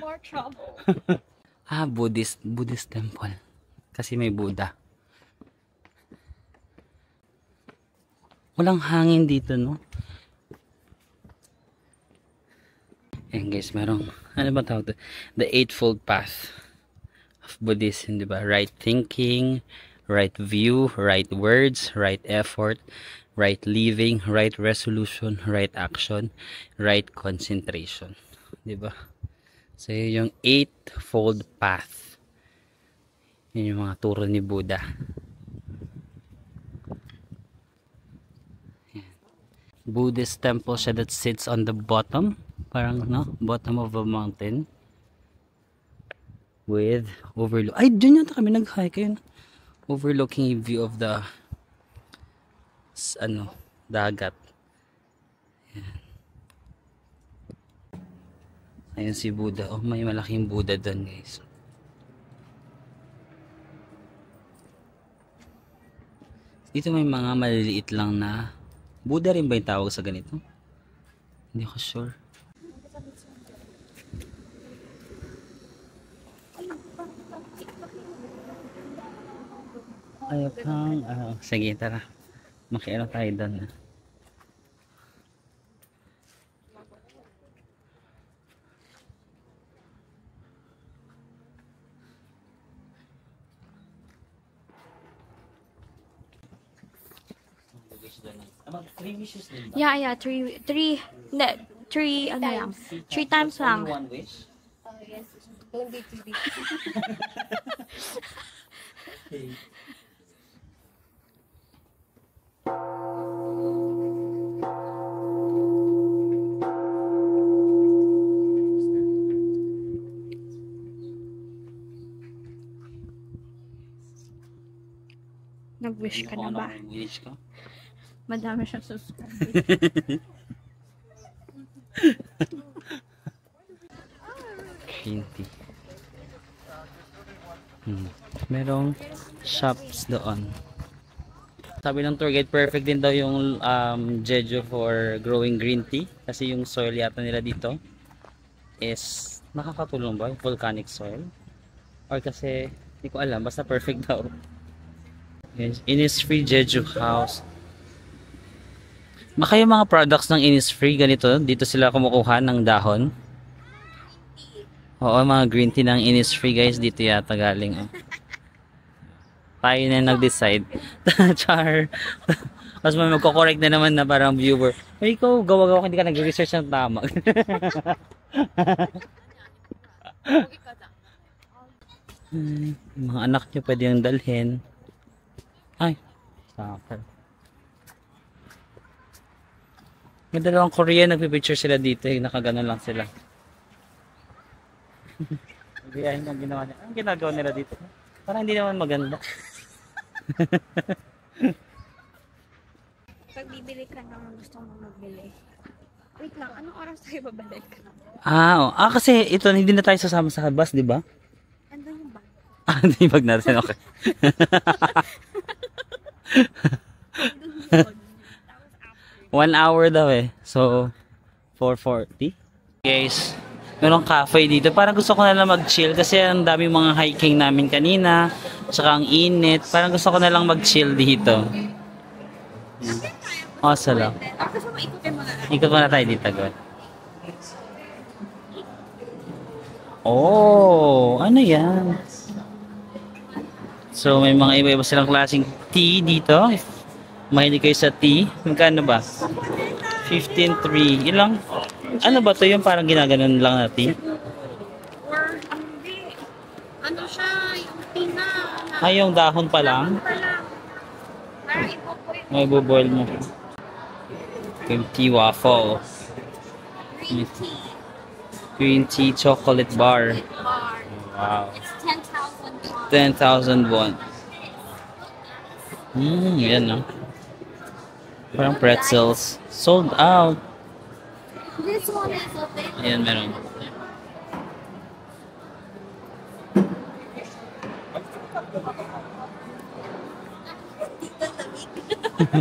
More trouble. Buddhist temple. Kasi may Buddha. Walang hangin dito, no? Ayan guys, merong, ano ba tawag to? The Eightfold Path of Buddhism, di ba? Right thinking, right view, right words, right effort, right living, right resolution, right action, right concentration. Di ba? So, yun yung Eightfold Path. Yun yung mga turo ni Buddha. Buddhist temple siya that sits on the bottom, parang no, bottom of a mountain with overlook. Ay, dyan yata kami nag-hike yun. Overlooking a view of the ano, dagat. Ayan. Ayun si Buddha. Oh, may malaking Buddha doon, guys. Dito may mga maliliit lang na Buddha rin ba yung tawag sa ganito? Hindi ko sure. Ayaw kang... sige, tara. Makiano tayo doon. About 3 wishes din ba? Yeah, three, ano lang. 3 times lang. Only one wish? Yes. Don't be too big. Okay. Nag-wish ka na ba? Wish ko? Madami siyang subscribers. Green tea. Merong shops doon. Sabi ng tour guide, perfect din daw yung Jeju for growing green tea. Kasi yung soil yata nila dito is nakakatulong ba? Volcanic soil? Or kasi, hindi ko alam. Basta perfect daw. Yes, Innisfree Jeju House. Baka yung mga products ng Innisfree ganito, dito sila kumukuha ng dahon. Oo, mga green tea ng Innisfree guys, dito yata galing. Oh. Tayo na nag-decide. Char. Tapos may magko-correct na naman na parang viewer. Ay, ikaw, gawa-gawa hindi ka nag-research ng tama. Mga anak nyo pwede yung dalhin. Ay, sakal. May dalawang Korean, nagpipicture sila dito. Nakaganon lang sila. Biyahin ang ginawa nila. Ang ginagawa nila dito? Parang hindi naman maganda. Pag bibili ka ng gusto mong magbili. Wait lang, anong oras tayo babalik? Kasi ito, hindi na tayo sasama sa bus, di ba? Andun yung bag. Hindi yung bag natin, okay. Andun yung bag. 1 hour daw eh. So, 4:40. Guys, merong cafe dito. Parang gusto ko na lang mag-chill kasi ang daming mga hiking namin kanina. Tsaka ang init. Parang gusto ko na lang mag-chill dito. Salam. Gusto mo ikutin mo na lang? Ikot muna tayo dito, God. Oh, ano yan? So, may mga iba-iba silang klaseng tea dito. Mahilig kayo sa tea. Magkano ba? 15.3. Ilang? Ano ba to yung parang ginaganon lang na tea? Or, hindi. Ano siya, yung tina. Yung dahon pa lang? Para ipopoy May buboil mo. Yung tea waffle. green tea Green tea chocolate bar. bar. Wow. It's 10,000 won. 10,000 won. Yan no. Parang pretzels. Sold out. This one is a bit. Ayan, meron.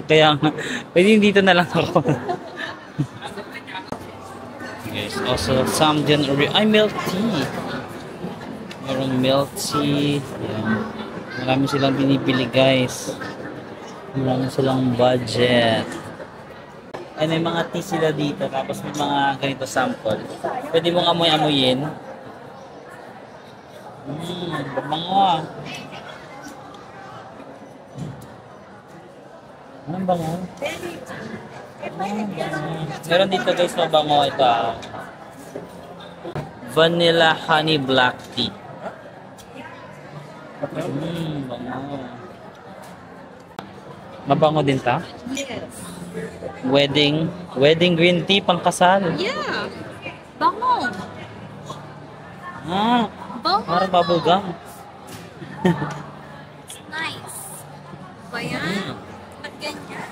Kaya nga, pwede dito na lang ako. Guys, also Samgyang milk tea. Merong milk tea. Ayan. Marami silang binibili guys. Marami silang budget. And may mga tea sila dito, tapos may mga ganito sample. Pwede mong amoy-amoyin. Bango ah. Anong bango? Meron dito guys, mabango ito ah. Vanilla honey black tea. Bango. Mabango din ta? Yes. Wedding green tea pang kasal. Yeah. Bango. Bango. Parang bubble gum. It's nice. Ba yan? Ba't ganyan?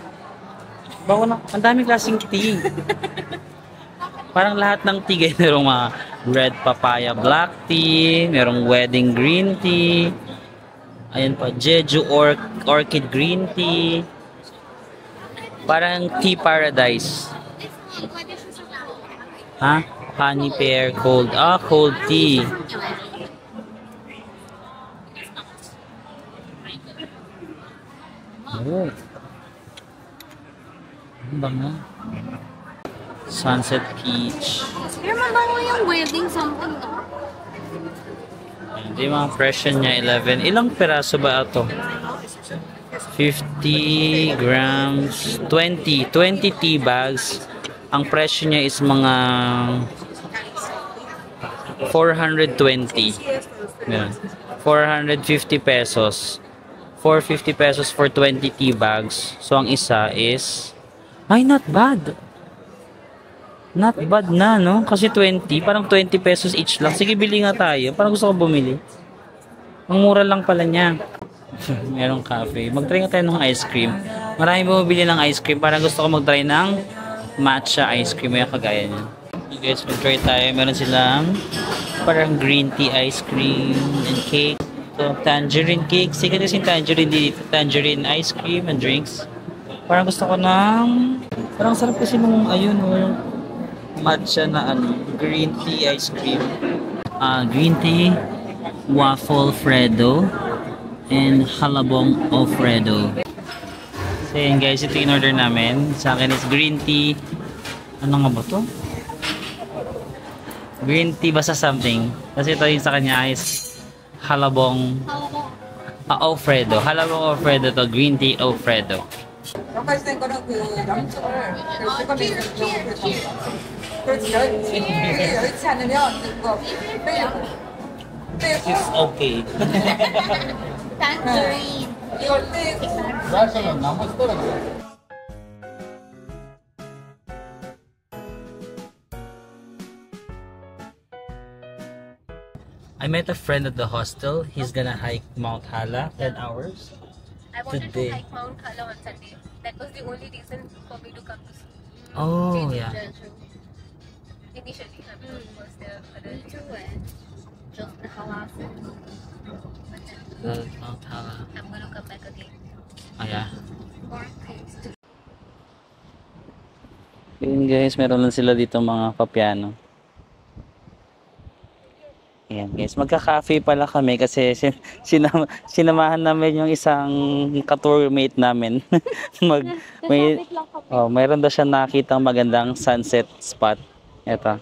Bango na. Ang daming klaseng tea. Parang lahat ng tea guys. Merong mga red papaya black tea. Merong wedding green tea. Ayan pa. Jeju orchid green tea. Parang tea paradise. Pwede siya sa Ha? Honey pear cold. Cold tea. Oh. Ang bango. Sunset peach. Pero mabango yung wedding something. Hindi, mga presyo niya 11. Ilang peraso ba ito? 50 grams, 20 tea bags. Ang presyo niya is mga 420. Yan. 450 pesos. 450 pesos for 20 tea bags. So, ang isa is... Ay, not bad. Not bad na, no? Kasi 20, parang 20 pesos each lang. Sige, bili nga tayo. Parang gusto ko bumili. Ang mura lang pala niya. Merong cafe. Mag-try nga tayo ng ice cream. Maraming bumibili ng ice cream. Parang gusto ko mag-try ng matcha ice cream. May kagaya niya. Okay guys, mag-try tayo. Meron silang parang green tea ice cream and cake. So, tangerine cake. Sige kasi tangerine dito. Tangerine ice cream and drinks. Parang gusto ko ng... Parang sarap kasi nung ayun, yung matcha na green tea ice cream. Green tea, waffle Freddo, and halabong Alfredo. So yun guys, ito in order namin. Sa akin is green tea. Ano nga ba to? Green tea basta something. Kasi ito yung sa kanya is halabong Alfredo. Halabong Alfredo to, green tea Alfredo. 아까 거는 그 양쪽을 뚜껑에 넣고 그렇지 열지 않으면 이거 빼고 It's okay. Tangerine. 이걸 빼고 I met a friend at the hostel. He's gonna hike Mount Hala 10 hours. I wanted Today. to hike Mount Hala on Sunday. That was the only reason for me to come to school. Oh, yeah. Initially, I was there. Me too eh. Just the halas. Mount Hala. I'm going to come back again. Oh, yeah. More taste. Yun guys, meron lang sila dito mga papiano. Ayan guys, magka-cafe pala kami kasi sinamahan namin yung isang ka-tourmate namin. Nasabit lang kami. Mayroon daw siya nakitang magandang sunset spot. Ito.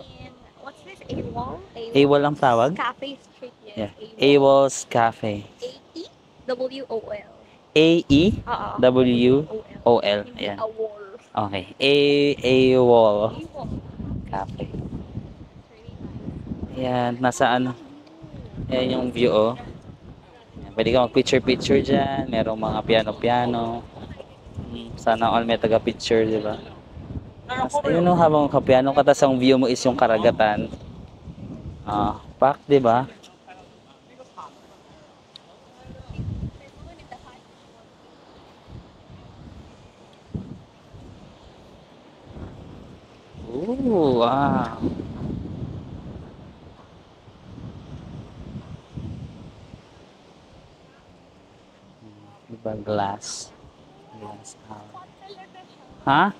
In, what's this? AWOL? AWOL ang tawag? Cafe Street. Yeah. Yes. AWOL's Cafe. A-E-W-O-L. A-E-W-O-L. Ayan. AWOL. Okay. AWOL AWOL. Cafe. Ayan, nasa ano. Ayan yung view, oh. Ayan, pwede ka mag-picture-picture dyan. Merong mga piano-piano. Sana all may taga-picture, di ba? Ayun, oh, habang ka-piano ka, tas ang view mo is yung karagatan. Park, di ba? Ooh, wow. Diba, glass house. Ha?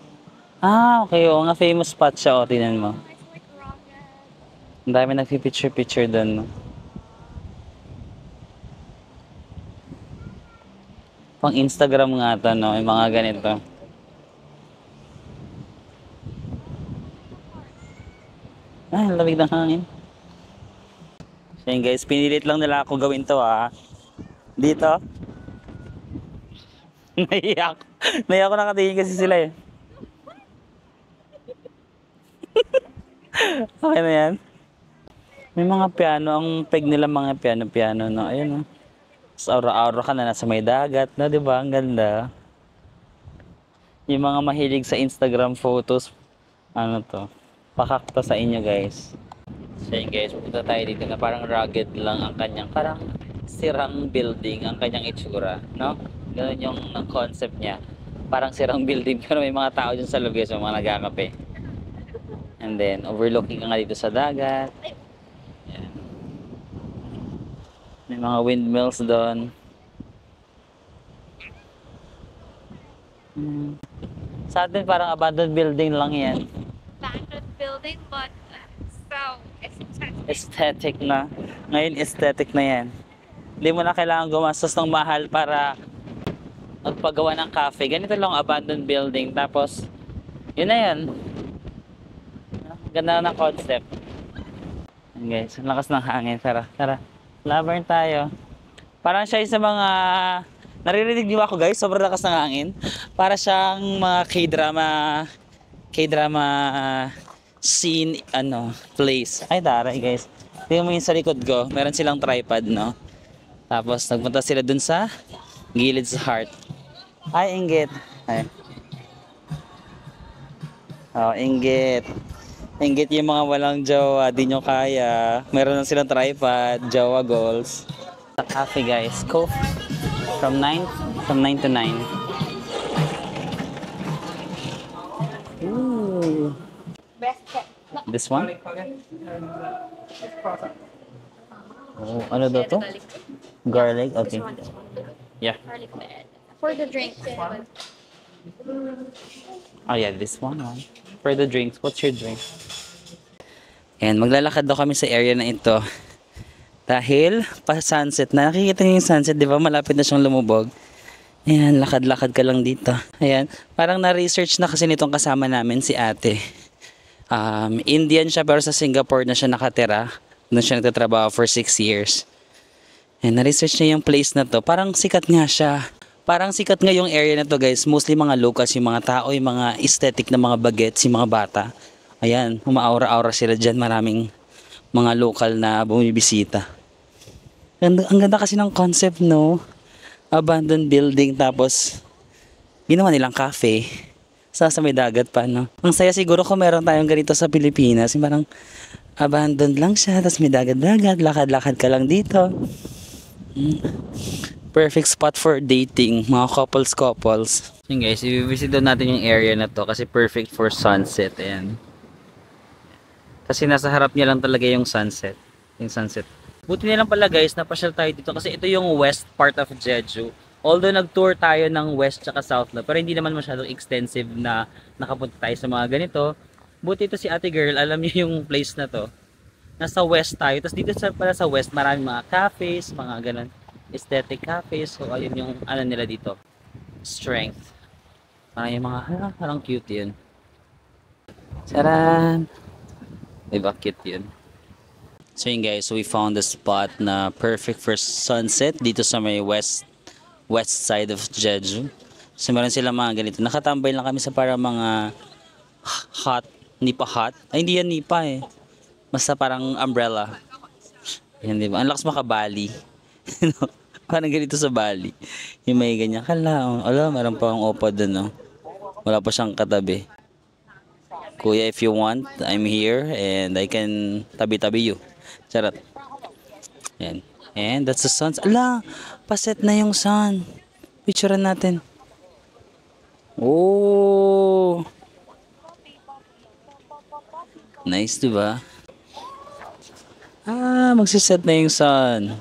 Okay. Oo nga, famous spot siya. O, tingnan mo. Ang dami nagpipicture-picture doon. No? Pang Instagram nga ito, no? Yung mga ganito. Ay, ang lamig ng hangin. So yun guys, pinilit lang nila ako gawin to Dito. Naiyak. Naiyak ko nakatingin kasi sila eh. Okay na yan. May mga piano. Ang peg nila mga piano-piano. No? Ayun o. Sa aura-aura ka na nasa may dagat. No? Diba? Ang ganda. Yung mga mahilig sa Instagram photos. Ano to? Pakakta sa inyo guys. So yun guys, punta tayo dito na parang rugged lang ang kanyang, parang sirang building ang kanyang itsura, no? Ganun yung concept niya. Parang sirang building pero may mga tao dyan sa loob guys, mga nagkakape. And then, overlooking ka nga dito sa dagat. Yan. May mga windmills doon. Sa atin parang abandoned building lang yan. Abandoned building, but so Aesthetic na. Ngayon aesthetic na yan. Hindi mo na kailangan gumastos ng mahal para magpagawa ng cafe. Ganito lang abandoned building. Tapos, yun na yan. Ganda na concept. Yan guys, ang lakas ng hangin. Tara, tara. Lavern tayo. Parang siya sa mga... Naririnig niyo ako guys, sobrang lakas ng hangin. Para siyang mga K-drama scene, place. Ay, daray guys. Tingnan mo yung sa likod ko, meron silang tripod, no? Tapos, nagpunta sila dun sa gilid sa heart. Ay, inggit. Ay. Oh, inggit. Inggit yung mga walang jowa, di nyo kaya. Meron na silang tripod, jowa goals. Sa cafe guys, from 9 to 9. Ooh. This one? Oh, ano daw to? Garlic? Okay. Yeah. garlic bread. For the drink. Oh yeah, this one. For the drinks, what's your drink? And maglalakad daw kami sa area na ito. Dahil pa sunset na. Nakikita niyo yung sunset, di ba? Malapit na siyang lumubog. Ayan, lakad-lakad ka lang dito. Ayan, parang na-research na kasi nitong kasama namin si ate. Indian siya pero sa Singapore na siya nakatira. Doon siya nagtatrabaho for 6 years. And na-research niya yung place na to. Parang sikat nga siya. Parang sikat nga yung area na to guys. Mostly mga locals, yung mga tao, yung mga aesthetic na mga bagets, yung mga bata. Ayan, umaura-aura sila dyan. Maraming mga local na bumibisita. Ang ganda kasi ng concept, no? Abandoned building tapos ginawa nilang cafe. Sa may dagat pa, no? Ang saya siguro kung meron tayong ganito sa Pilipinas. Yung parang abandoned lang siya, tapos may dagat-dagat, lakad-lakad ka lang dito. Perfect spot for dating, mga couples. Yun guys, i-visit daw natin yung area na to kasi perfect for sunset. Ayan. Kasi nasa harap niya lang talaga yung sunset. Yung sunset. Buti nilang pala guys, napasyal tayo dito kasi ito yung west part of Jeju. Although nag-tour tayo ng west tsaka south na, pero hindi naman masyadong extensive na nakapunta tayo sa mga ganito. Buti ito si ate girl, alam niyo yung place na to. Nasa west tayo, tapos dito pala sa west maraming mga cafes, mga ganun, aesthetic cafes. So ayun yung ano nila dito, strength. Yung mga, parang cute yun. Charan! Diba, cute yun. So yun guys, so we found the spot na perfect for sunset dito sa may west side of Jeju. So meron sila mga ganito. Nakatambay lang kami sa para mga nipa hut. Ay hindi yan nipa eh. Basta parang umbrella. Yan diba? Ang lakas makabali. Parang ganito sa Bali. Yung may ganyan. Ala, meron pa akong opa dun, no? Wala pa siyang katabi. Kuya, if you want, I'm here and I can tabi-tabi you. Charot. Yan. And that's the sun. Ala, paset na yung sun. Picturean natin. Oh. Nice, diba? Magsiset na yung sun.